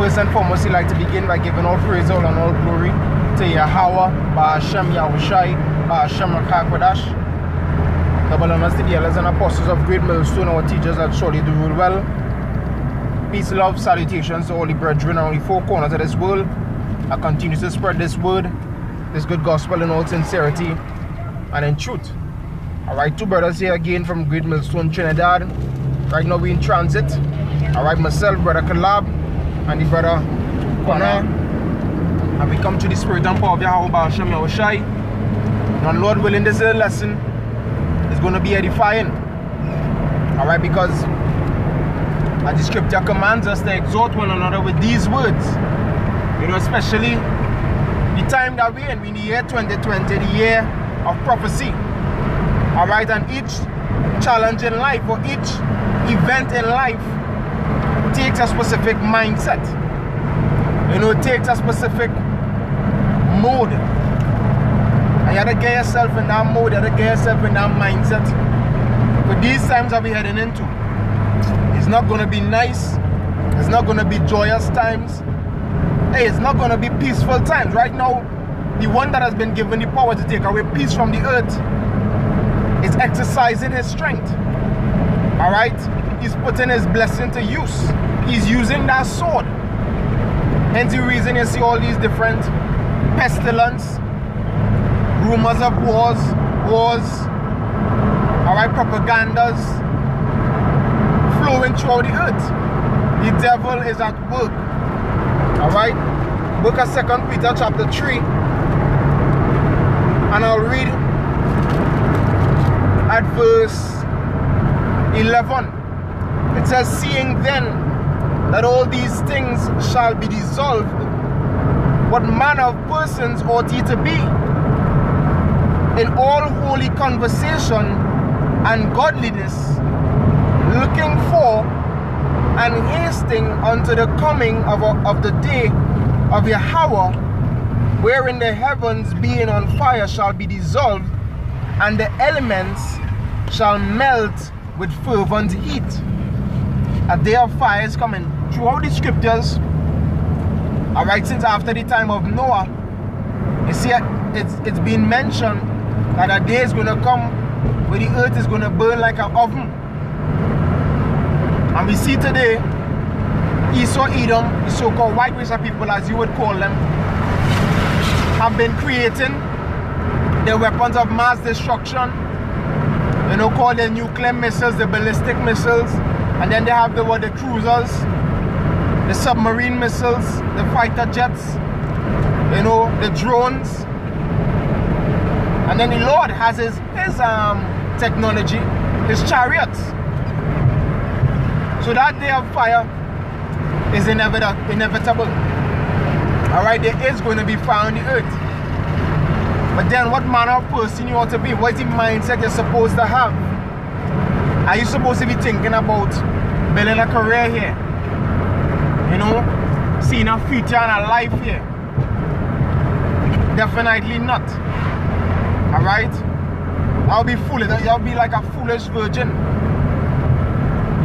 First and foremost, I'd like to begin by giving all praise, all and all glory to Yahweh, Ba'ashem Yahushai, Ba'ashem Rakakwadash. Double honors to the elders and apostles of Great Millstone, our teachers that surely do rule well. Peace, love, salutations to all the brethren on the four corners of this world. I continue to spread this word, this good gospel in all sincerity and in truth. Alright, two brothers here again from Great Millstone, Trinidad. Right now we in transit. Alright, myself, Brother Kalab, and the brother Kwana. And we come to the spirit and power of Yahweh Ba'ashem Yahushai. And Lord willing, this little lesson is going to be edifying. Alright, because as the scripture commands us to exhort one another with these words. You know, especially the time that we're in the year 2020, the year of prophecy. Alright, and each challenge in life or each event in life takes a specific mindset. You know, it takes a specific mode. And you have to get yourself in that mode, you have to get yourself in that mindset. For these times that we're heading into, it's not going to be nice, it's not going to be joyous times, hey, it's not going to be peaceful times. Right now, the one that has been given the power to take away peace from the earth is exercising his strength. Alright? He's putting his blessing to use. He's using that sword. Hence the reason you see all these different pestilence, rumors of wars, alright, propagandas flowing throughout the earth. The devil is at work. Alright? Book of 2 Peter chapter 3. And I'll read at verse 11. It says, seeing then that all these things shall be dissolved, what manner of persons ought ye to be? In all holy conversation and godliness, looking for and hasting unto the coming of the day of Yahweh, wherein the heavens being on fire shall be dissolved, and the elements shall melt with fervent heat. A day of fire is coming. Throughout the scriptures, alright, since after the time of Noah, you see it's been mentioned that a day is going to come where the earth is going to burn like an oven. And we see today Esau, Edom, the so-called white race of people, as you would call them, have been creating their weapons of mass destruction. You know, called the nuclear missiles, the ballistic missiles, and then they have the cruisers, the submarine missiles, the fighter jets, you know, the drones. And then the Lord has his technology, his chariots. So that day of fire is inevitable. Alright, there is going to be fire on the earth. But then what manner of person you ought to be? What is the mindset you're supposed to have? Are you supposed to be thinking about building a career here? You know, seeing a future and a life here? Definitely not. Alright? I'll be foolish. I'll be like a foolish virgin.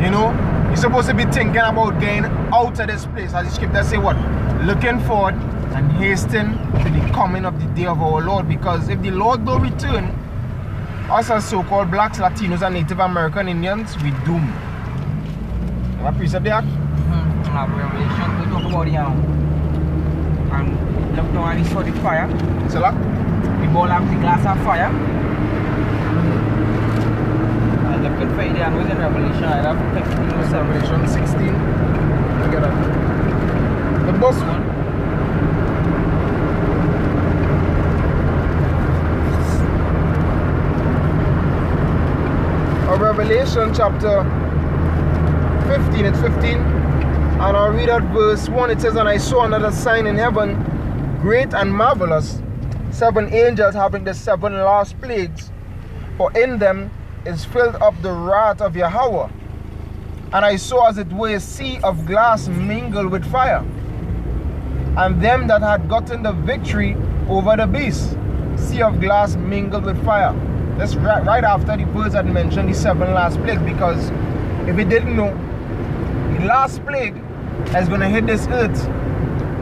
You know? You're supposed to be thinking about getting out of this place. As the scripture say what? Looking forward and hastening to the coming of the day of our Lord. Because if the Lord don't return, us as so-called blacks, Latinos, and Native American Indians, we doom. You have a precept there? I have Revelation to talk about it now. And look down and he saw the fire. So that? The ball have the glass of fire. And look at Friday and was in Revelation. I have Revelation 16. Look at that. The boss one. Revelation chapter 15, it's 15, and I'll read out verse 1. It says, and I saw another sign in heaven, great and marvelous, 7 angels having the 7 last plagues, for in them is filled up the wrath of Yahweh. And I saw as it were a sea of glass mingled with fire, and them that had gotten the victory over the beast, sea of glass mingled with fire. That's right after the verse had mentioned the 7 last plagues, because if you didn't know, the last plague that's gonna hit this earth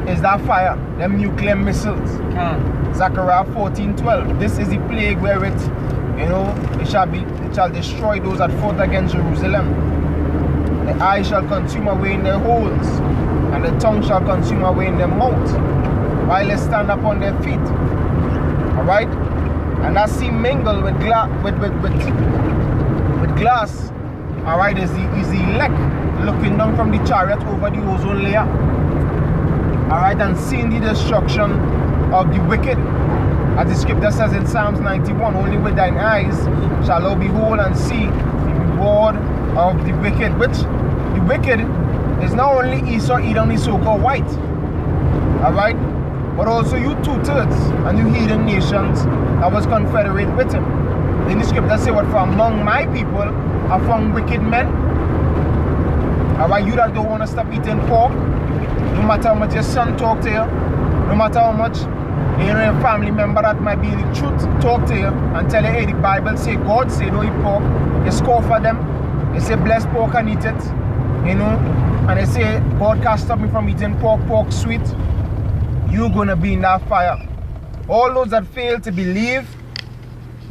is that fire, them nuclear missiles. Zechariah 14:12. This is the plague where it shall destroy those that fought against Jerusalem. The eye shall consume away in their holes, and the tongue shall consume away in their mouth, while they stand upon their feet. Alright? And that sea mingled with glass. Alright, is the elect looking down from the chariot over the ozone layer. Alright, and seeing the destruction of the wicked. As the scripture says in Psalms 91, only with thine eyes shall thou behold and see the reward of the wicked. Which the wicked is not only Esau, Edom, the so-called white. Alright? But also you 2/3 and you heathen nations that was confederate with him. Then the scripture say what, for among my people are found wicked men. Alright, you that don't want to stop eating pork, no matter how much your son talk to you, no matter how much your family member that might be in the truth talk to you and tell you, hey, the Bible say, God say don't eat pork. You scoff for them. They say bless pork and eat it. And they say God can't stop me from eating pork, pork sweet. You're gonna be in that fire. All those that fail to believe,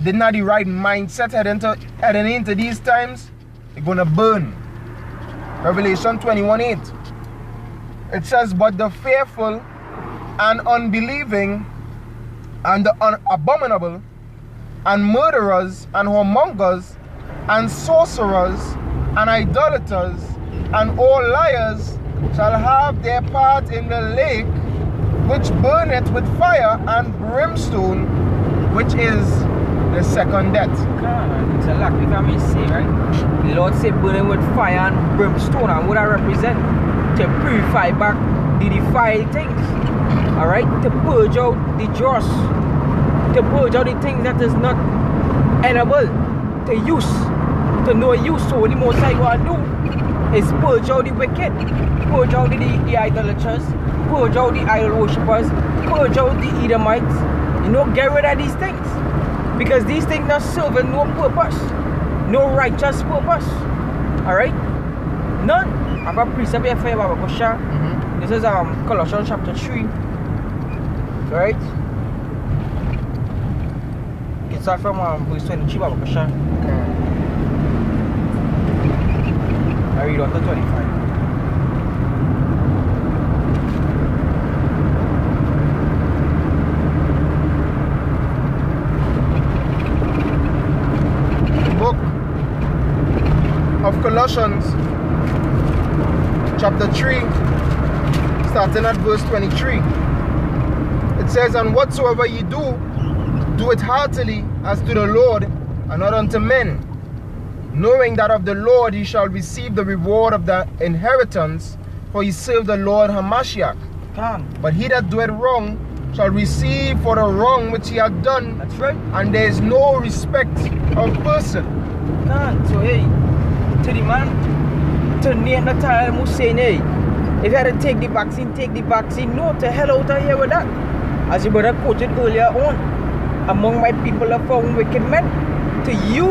did not the right mindset heading into these times, they're gonna burn. Revelation 21:8. It says, but the fearful and unbelieving and the abominable and murderers and whoremongers and sorcerers and idolaters and all liars shall have their part in the lake which burneth with fire and brimstone, which is the second death. It's a lot, if I may say, right? The Lord said burning with fire and brimstone, and what I represent, to purify back the defiled things. Alright? To purge out the dross. To purge out the things that is not edible. To use. To no use. So the most I want to do is purge out the wicked. Purge out the idolaters. Purge out the idol worshippers. Purge out the Edomites. Get rid of these things. Because these things are serving no purpose. No righteous purpose. Alright? None. I have a precept here for you, Baba Kusha. This is Colossians chapter 3. Right? It starts from verse 23, Baba Kusha. I read on to 25. Book of Colossians chapter 3, starting at verse 23. It says, and whatsoever ye do, do it heartily as to the Lord and not unto men, knowing that of the Lord ye shall receive the reward of the inheritance, for ye serve the Lord Hamashiach. But he that doeth wrong shall receive for the wrong which he hath done. That's right. And there is no respect of person. So hey, to the man, to Neanderthal who's saying, hey, if you had to take the vaccine, take the vaccine. No, to hell out of here with that. As your brother quoted earlier on, among my people are found wicked men. To you,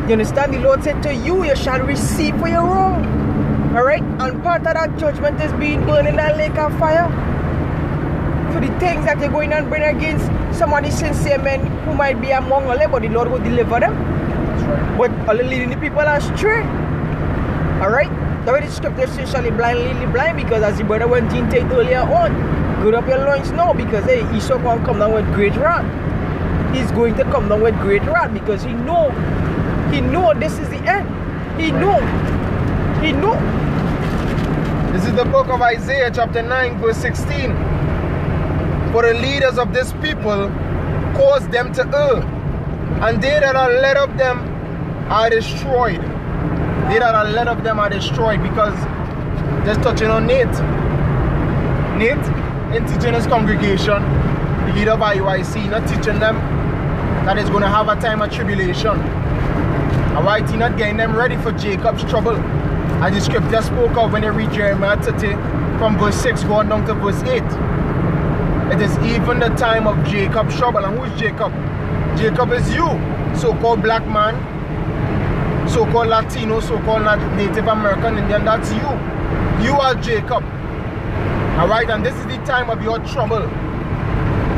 you understand? The Lord said to you, you shall receive for your wrong. Alright? And part of that judgment is being burned in that lake of fire. For the things that you're going and bring against some of the sincere men who might be among all, but the Lord will deliver them. That's right. But all leading the people astray. Alright? The way the scripture says, shall he blind lead the blind? Because as the brother went in take earlier on, gird up your loins now, because hey, Esau can come down with great wrath. He's going to come down with great wrath because he know this is the end. He know. This is the book of Isaiah chapter 9 verse 16. For the leaders of this people cause them to err, and they that are led of them are destroyed. They that are led of them are destroyed. Because just touching on Nate in teaching his congregation, the leader of IUIC, not teaching them that it's going to have a time of tribulation. Alright, he's not getting them ready for Jacob's trouble. As the scripture spoke of when you read Jeremiah 30 from verse 6 going down to verse 8. It is even the time of Jacob's trouble. And who is Jacob? Jacob is you, so-called black man, so-called Latino, so-called Native American Indian. That's you. You are Jacob. Alright, and this is the time of your trouble.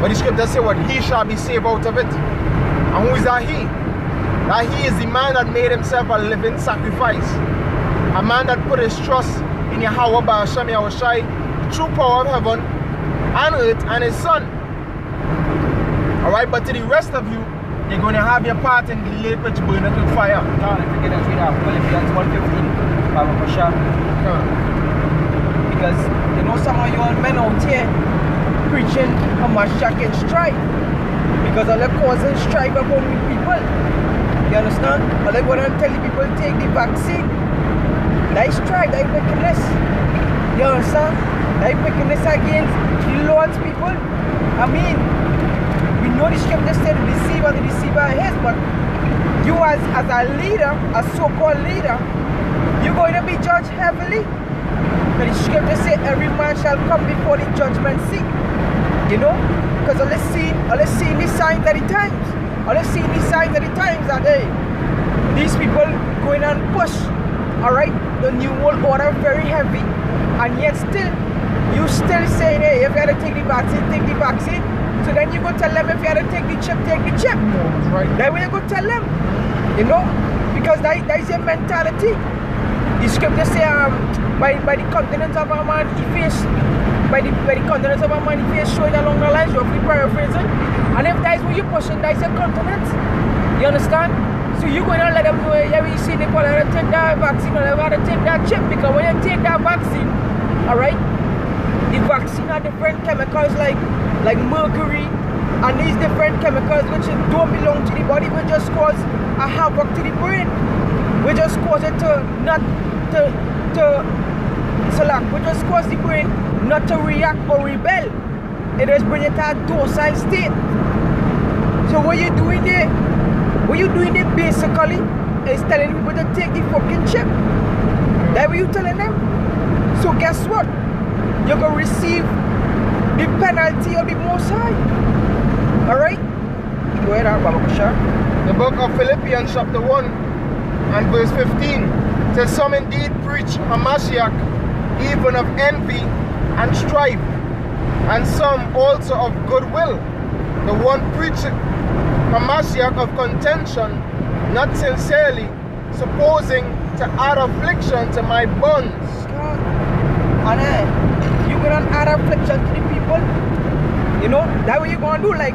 But the scripture says what? He shall be saved out of it. And who is that he? That he is the man that made himself a living sacrifice. A man that put his trust in Yahweh Ba'ashem Yahushai, the true power of heaven and earth, and his son. Alright, but to the rest of you, you're going to have your part in the lake which burneth with fire. Now, if you get us read out Philippians 1:15, Baba Pasha. Because you know some of you all men out here preaching a Mashiach and strife. Because all they're causing strife among people. You understand? All they want to tell the people take the vaccine. That is strife, that is wickedness. You understand? That is wickedness against the Lord's people. I mean, we know the scripture said the deceiver is, but you as a leader, a so-called leader, you're going to be judged heavily. But the scripture said every man shall come before the judgment seat. You know? Because all they see the signs of the times. All they see the signs of the times that hey, these people going and push, alright, the new world order very heavy. And yet still, you still saying, hey, if you had to take the vaccine, take the vaccine. So then you go tell them if you had to take the chip, take the chip. That's right. That way you go tell them. You know? Because that is your mentality. The scripture say by the continents of our man he faced by the continents of our man he faced showing along the lines, roughly paraphrasing. And if that is what you're pushing, that is your continent. You understand? So you're going to let them know, yeah, you see they call it take that vaccine or they got to take that chip, because when you take that vaccine, alright, the vaccine are different chemicals like mercury and these different chemicals which don't belong to the body, will just cause a havoc to the brain. We just cause it to not we just cause the brain not to react or rebel. It just bring it to a docile state. So what you doing there? What you doing there basically is telling people to take the fucking chip. That's what you telling them. So guess what? You're gonna receive the penalty of the Most High. Alright? Go ahead, Baba Bashar. The book of Philippians chapter 1 and verse 15 says, some indeed preach a Mashiach, even of envy and strife, and some also of goodwill. The one preaching a Mashiach of contention, not sincerely, supposing to add affliction to my bonds. And you gonna add affliction to the people. You know, that way you gonna do like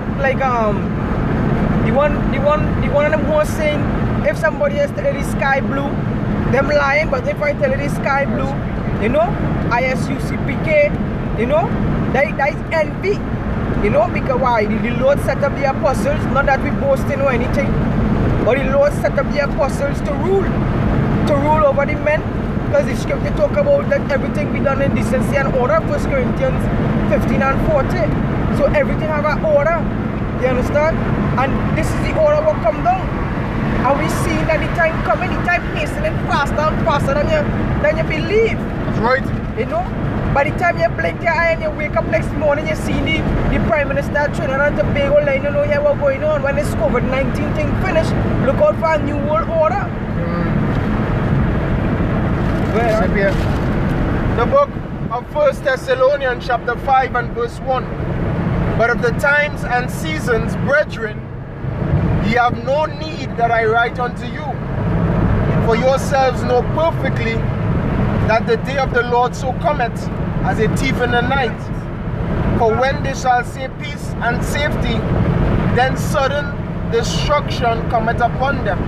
the one of them who was saying, if somebody has tell you the sky blue, them lying, but if I tell you the sky blue, you know, ISUCPK, you know, that is envy. You know, because why? The Lord set up the apostles, not that we boasting or anything, but the Lord set up the apostles to rule over the men. Because the scripture talk about that everything be done in decency and order, 1 Corinthians 15 and 40. So everything have an order, you understand? And this is the order will come down. And we see that the time coming, the time hastening faster and faster than you believe. That's right. You know? By the time you blink your eye and you wake up next morning, you see the Prime Minister Trinidad and Tobago line, you know here what's going on. When this COVID-19 thing finished, look out for a new world order. The book of 1 Thessalonians chapter 5 and verse 1. But of the times and seasons, brethren, ye have no need that I write unto you. For yourselves know perfectly that the day of the Lord so cometh as a thief in the night. For when they shall say peace and safety, then sudden destruction cometh upon them.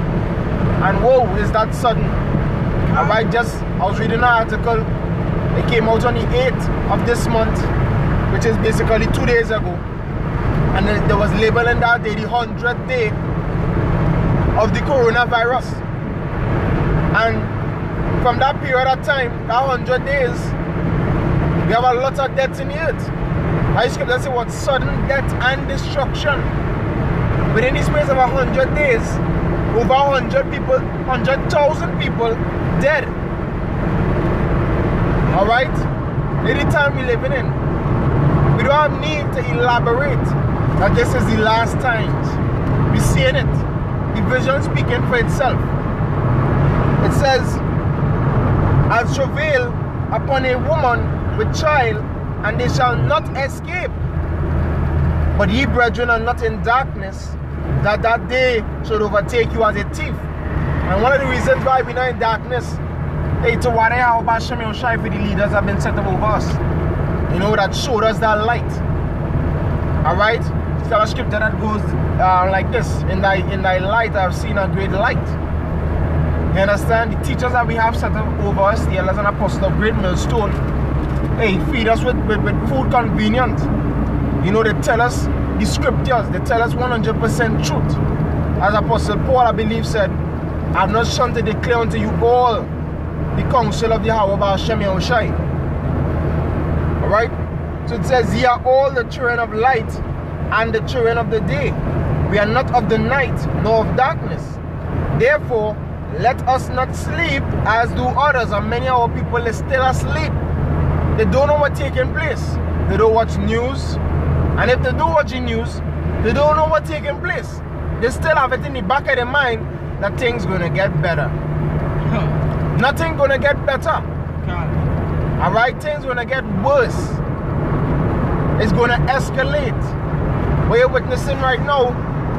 And woe is that sudden. I was reading an article, it came out on the 8th of this month, which is basically 2 days ago. And there was labeling that day the 100th day of the coronavirus. And from that period of time, that 100 days, we have a lot of deaths in the earth. I scripture say what? Sudden death and destruction. Within the space of 100 days, over 100 people, 100,000 people dead. Alright? Any time we're living in, we don't have need to elaborate that this is the last times. We're seeing it. The vision speaking for itself. It says, as travail upon a woman with child, and they shall not escape. But ye, brethren, are not in darkness, that that day should overtake you as a thief. And one of the reasons why we're not in darkness, to what how about Shem Yahushai for the leaders have been set up over us. You know, that showed us that light. Alright? It's a scripture that goes like this. In thy light I have seen a great light. You understand? The teachers that we have set up over us, the elders and apostles of Great Millstone, feed us with food convenient. You know, they tell us the scriptures, they tell us 100% truth. As Apostle Paul, I believe, said, I have not shunned to declare unto you all the counsel of Yahweh by Hashem Yahushai. Alright? So it says, ye are all the children of light and the children of the day. We are not of the night nor of darkness. Therefore, let us not sleep as do others. And many of our people are still asleep. They don't know what's taking place. They don't watch news. And if they do watch the news, they don't know what's taking place. They still have it in the back of their mind that things gonna get better. Nothing gonna get better. Alright, things gonna get worse. It's gonna escalate. What you're witnessing right now,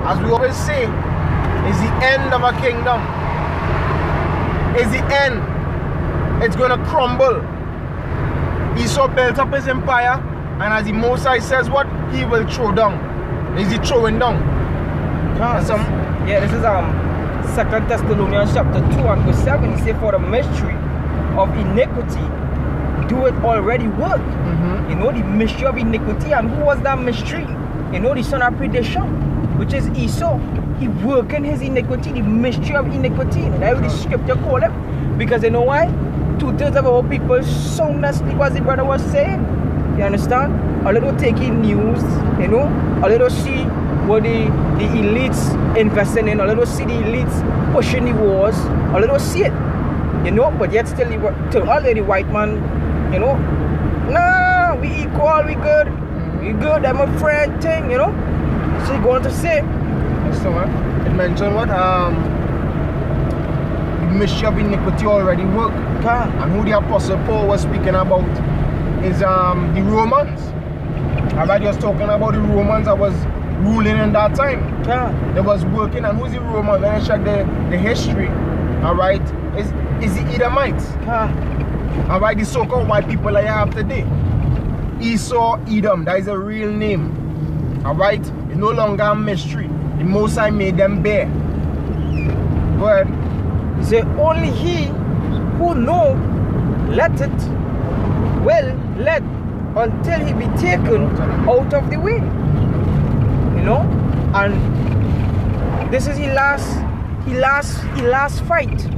as we always say, is the end of a kingdom. Is the end. It's gonna crumble. Esau built up his empire, and as the Most High says what? He will throw down. Is he throwing down? This is 2 Thessalonians chapter 2 and verse 7. He said, for the mystery of iniquity do it already work. You know, the mystery of iniquity. And who was that mystery? You know, the son of perdition, which is Esau. He working his iniquity, the mystery of iniquity. And that's what the scripture call it. Because you know why? 2/3 of our people sound asleep, as the brother was saying. You understand? A little taking news, you know, a little see what the elites investing in, a little see the elites pushing the wars, a little see it, you know, but yet still to all the white man, you know, nah, we equal, we good, I'm a friend thing, you know. So you going to say, so it mentioned what the mystery of iniquity already work. And who the Apostle Paul was speaking about is the Romans. Alright, he was talking about the Romans that was ruling in that time. They was working, and who's the Romans? When I check the history, alright, is the Edomites. Alright, the so-called white people that you have today. Esau, Edom, that is a real name. Alright, it's no longer a mystery. The Most High made them bear. Go ahead. He said, only he who know, let it, well, let until he be taken out of the way. You know? And this is his last fight.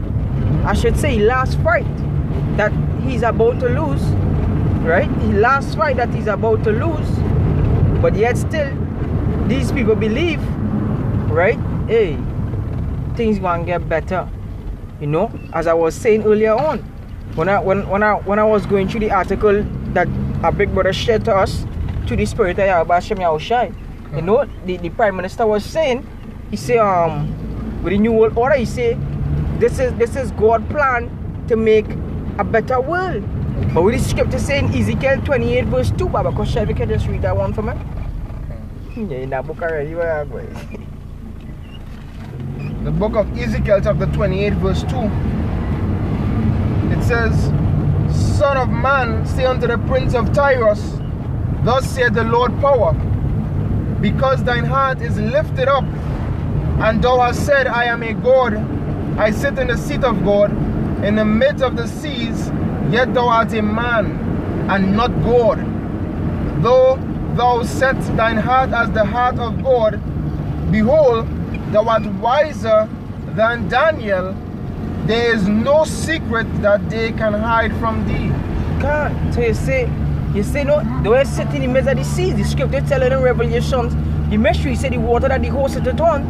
I should say last fight that he's about to lose. Right? His last fight that he's about to lose. But yet still, these people believe, right? Hey, things gonna get better. You know, as I was saying earlier on, when I was going through the article that our big brother shared to us, to the spirit of Yahweh Hashem Yahushai, you know, the Prime Minister was saying, he said, with the New World Order, he said, this is God's plan to make a better world. But with the scripture saying Ezekiel 28 verse 2, Baba, because we can just read that one for me. Yeah, in that book already, where are you going? The book of Ezekiel chapter 28 verse 2. It says, Son of man, say unto the prince of Tyrus, thus saith the Lord power, because thine heart is lifted up, and thou hast said, I am a God, I sit in the seat of God, in the midst of the seas, yet thou art a man, and not God. Though thou set thine heart as the heart of God, behold, thou art wiser than Daniel. There is no secret that they can hide from thee. God, so you say no, the way sitting in the midst of the seas, the scripture telling in Revelations, the mystery said the water that the host sit on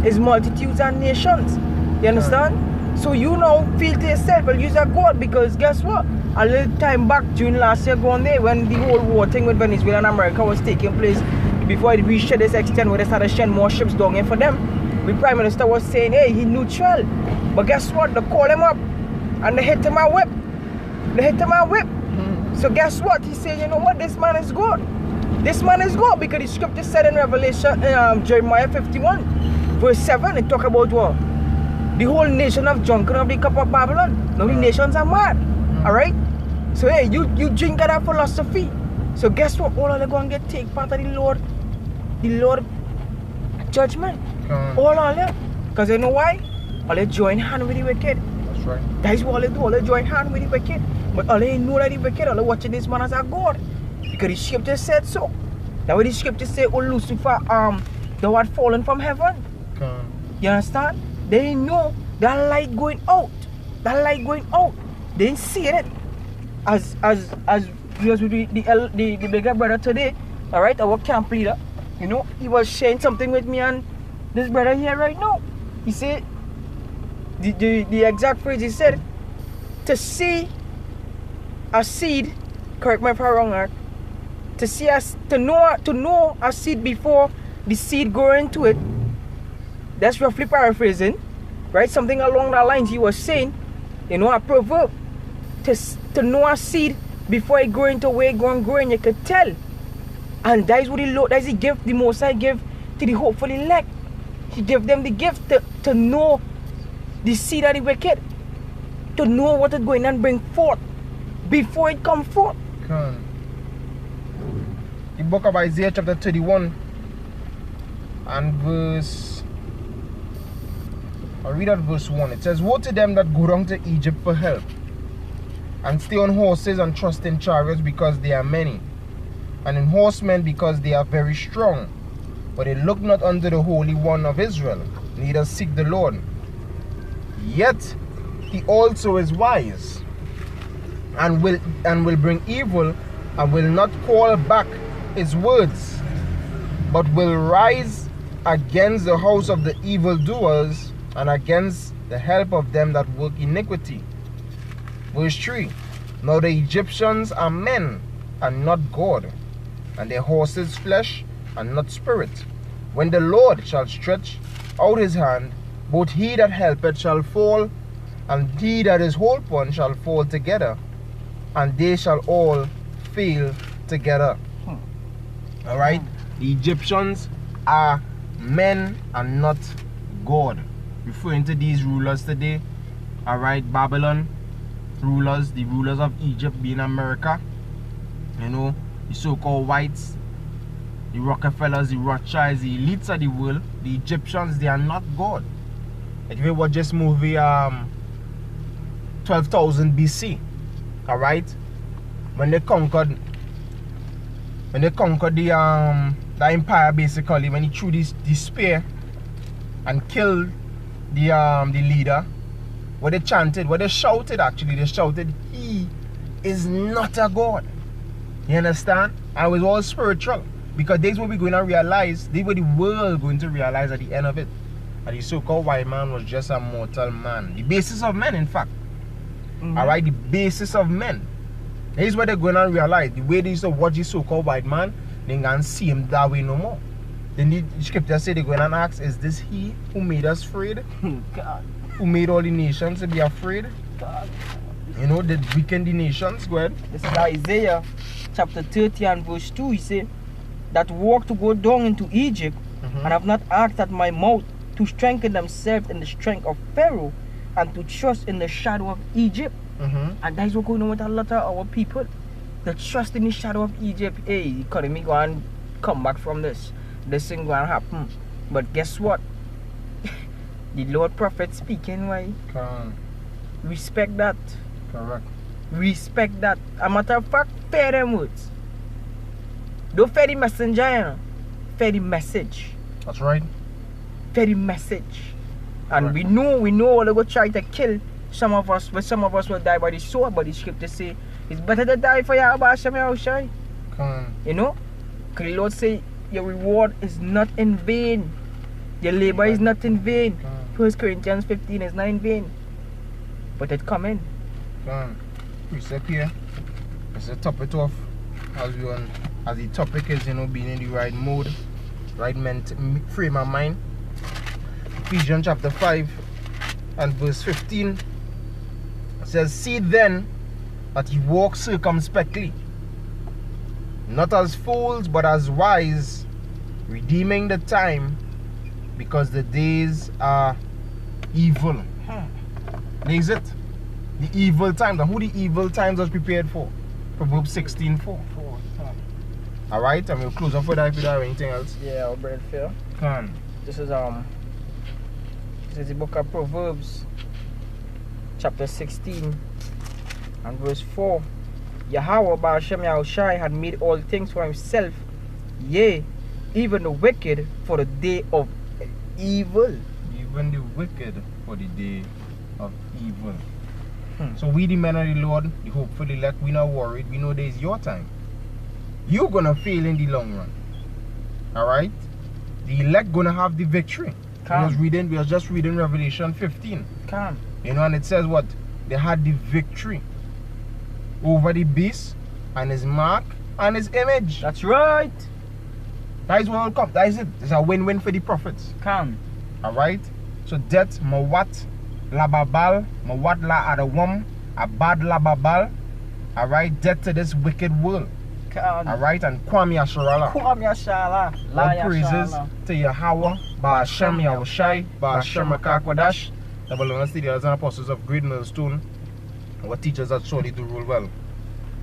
is multitudes and nations. You understand? So you now feel to yourself, well, use a God, because guess what? A little time back, June last year, gone there, when the whole war thing with Venezuela and America was taking place, before it reached this extent where they started sending more ships down here for them, the Prime Minister was saying, hey, he neutral. But guess what? They call him up and they hit him a whip. They hit him and whip. So guess what? He said, you know what? This man is good. This man is good because the scripture said in Revelation, Jeremiah 51, verse 7, it talk about what? The whole nation of drunken of the cup of Babylon. Now the nations are mad. Alright? So hey, you drink of that philosophy. So guess what? All of them going to get take part of the Lord judgment. All of them. Because you know why? All they join hand with the wicked. That's right. That is what they do. All they join hand with the wicked. But all they know that the wicked, all they watching this man as a God. Because the scripture said so. That's what the scripture say, oh Lucifer, thou art fallen from heaven. You understand? They know that light going out. That light going out. They didn't see it. As we was with the bigger brother today, alright, our camp leader, you know, he was sharing something with me and this brother here right now. He said the exact phrase he said, to see a seed, correct me if I'm wrong, Art, to know a seed before the seed grow into it. That's roughly paraphrasing, right? Something along that lines he was saying, you know, a proverb. To know a seed before it grow into where it going growing, you could tell. And that is what that's the gift the Most High give to the hopeful elect. He gave them the gift to know the seed of the wicked, to know what is going on bring forth before it come forth. The book of Isaiah chapter 31 and verse, I'll read out verse 1. It says, woe to them that go down to Egypt for help, and stay on horses and trust in chariots because they are many, and in horsemen because they are very strong. But they look not unto the Holy One of Israel, neither seek the Lord. Yet he also is wise, and will bring evil, and will not call back his words, but will rise against the house of the evildoers, and against the help of them that work iniquity. Verse 3, now the Egyptians are men and not God, and their horses flesh and not spirit. When the Lord shall stretch out his hand, both he that helpeth shall fall, and he that is hold upon shall fall together, and they shall all fail together. Alright? The Egyptians are men and not God. Referring to these rulers today. Alright, Babylon rulers, the rulers of Egypt being America. You know, the so-called whites, the Rockefellers, the Rothschilds, the elites of the world. The Egyptians, they are not God. Like if you watch this movie 12,000 BC, alright, when they conquered the empire, basically, when he threw this spear and killed the leader, what they chanted, what they shouted, actually, they shouted, he is not a god. You understand? And it was all spiritual, because this is what we're going to realize, this is what the world going to realize at the end of it, that the so-called white man was just a mortal man, the basis of men, in fact. Alright, the basis of men. This is what they're going to realize. The way they used to watch this so-called white man, they can't see him that way no more. Then the scripture say they're going to ask, is this he who made us afraid? God. Who made all the nations to be afraid? God. You know, the weaken the nations. Go ahead. This is Isaiah chapter 30 and verse 2. He said, that walk to go down into Egypt, and have not asked at my mouth, to strengthen themselves in the strength of Pharaoh, and to trust in the shadow of Egypt. And that is what's going on with a lot of our people. They trust in the shadow of Egypt. Hey, the economy go and come back from this. This thing going to happen. But guess what? The Lord Prophet speaking, why? Respect that. Correct. Respect that. A matter of fact, fear them words. Don't fear the messenger, you know. Fear the message. That's right. Fear the message. And we know they go try to kill some of us, but some of us will die by the sword. But the scripture say it's better to die for Yahweh Hashem Yahushai. You know? Because the Lord say your reward is not in vain. Your labor is not in vain. 1 Corinthians 15 is not in vain. But it's coming. Precept here. Let's top it off as the topic is, you know, being in the right mode, right frame of mind. Ephesians chapter 5 and verse 15 says, see then that ye walk circumspectly, not as fools, but as wise, redeeming the time, because the days are evil. There is it. The evil times. And who the evil times was prepared for? Proverbs 16:4. Alright, and we'll close off with that if you don't have anything else. Yeah, I'll bring it fair. Can. This is the book of Proverbs, chapter 16 and verse 4. Yahweh Ba'ashem Yahushai had made all things for himself, yea, even the wicked for the day of evil. Even the wicked for the day of evil. So we the men of the Lord, the hopeful elect, we not worried. We know there is your time. You're gonna fail in the long run. Alright? The elect gonna have the victory. We was just reading Revelation 15. Come. You know, and it says what? They had the victory over the beast and his mark and his image. That's right. That is what will come. That is it. It's a win-win for the prophets. Come. Alright? So death, mawat, lababal, mawat la adawam, abad lababal. Alright? Death to this wicked world. Come. Alright? And Kwame Asharala. Kwame Yashala. All praises to Yahweh, Ba'ashem Yahushai, Ba'ashem Makakwadash, the Babylonian leaders and apostles of Great Millstone, our teachers that surely do rule well.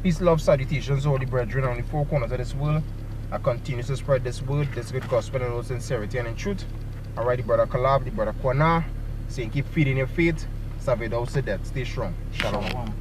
Peace, love, salutations to all the brethren on the four corners of this world. I continue to spread this word, this good gospel in all sincerity and in truth. Alright, the brother Kalab, the brother Kwana, saying keep feeding your faith, serve it out to death. Stay strong. Shalom.